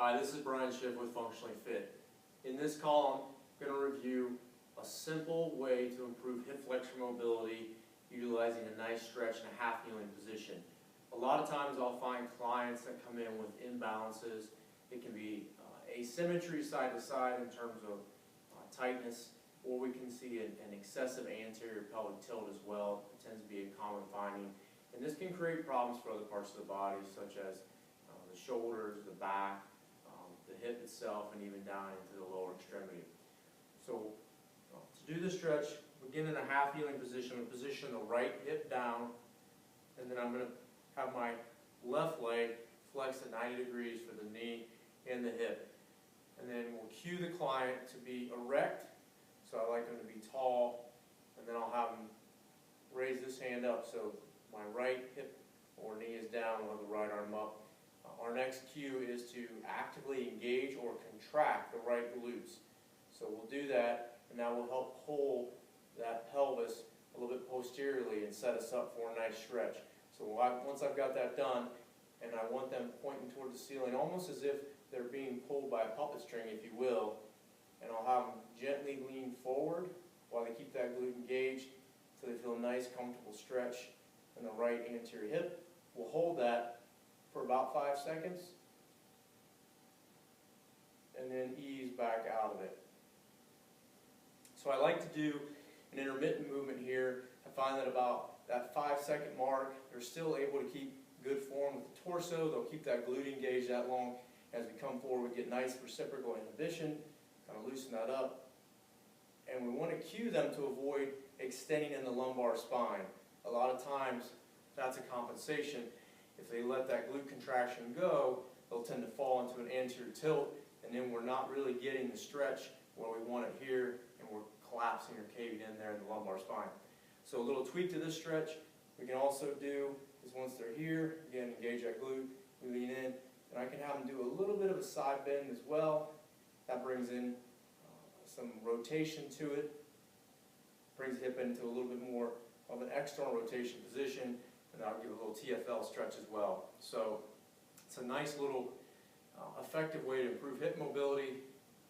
Hi, this is Brian Schiff with Functionally Fit. In this column, I'm going to review a simple way to improve hip flexor mobility utilizing a nice stretch in a half kneeling position. A lot of times I'll find clients that come in with imbalances. It can be asymmetry side to side in terms of tightness, or we can see an excessive anterior pelvic tilt as well. It tends to be a common finding. And this can create problems for other parts of the body, such as the shoulders, the back, the hip itself, and even down into the lower extremity. So to do the stretch, begin in a half kneeling position. I'm going to position the right hip down, and then I'm going to have my left leg flex at 90 degrees for the knee and the hip. And then we'll cue the client to be erect. So I like them to be tall, and then I'll have them raise this hand up so my right hip or knee is down, we'll have the right arm up. Our next cue is to actively engage or contract the right glutes. So we'll do that, and that will help pull that pelvis a little bit posteriorly and set us up for a nice stretch. So once I've got that done, and I want them pointing toward the ceiling, almost as if they're being pulled by a puppet string, if you will, and I'll have them gently lean forward while they keep that glute engaged so they feel a nice, comfortable stretch in the right anterior hip. We'll hold that for about 5 seconds, and then ease back out of it. So I like to do an intermittent movement here. I find that about that 5-second mark, they're still able to keep good form with the torso. They'll keep that glute engaged that long. As we come forward, we get nice reciprocal inhibition, kind of loosen that up. And we want to cue them to avoid extending in the lumbar spine. A lot of times, that's a compensation. If they let that glute contraction go, they'll tend to fall into an anterior tilt, and then we're not really getting the stretch where we want it here, and we're collapsing or caving in there in the lumbar spine. So a little tweak to this stretch we can also do is once they're here, again, engage that glute, we lean in, and I can have them do a little bit of a side bend as well. That brings in some rotation to it, brings the hip into a little bit more of an external rotation position, and that'll give a little TFL stretch as well. So it's a nice little effective way to improve hip mobility.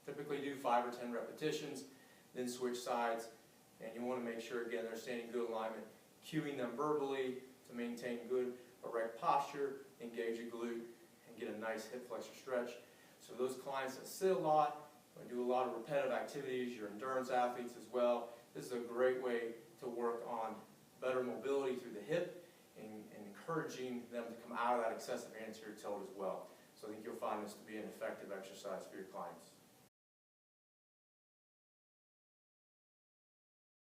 Typically do 5 or 10 repetitions, then switch sides, and you want to make sure, again, they're staying in good alignment, cueing them verbally to maintain good erect posture, engage a glute, and get a nice hip flexor stretch. So those clients that sit a lot, or do a lot of repetitive activities, your endurance athletes as well, this is a great way to work on better mobility through the hip and encouraging them to come out of that excessive anterior tilt as well. So I think you'll find this to be an effective exercise for your clients.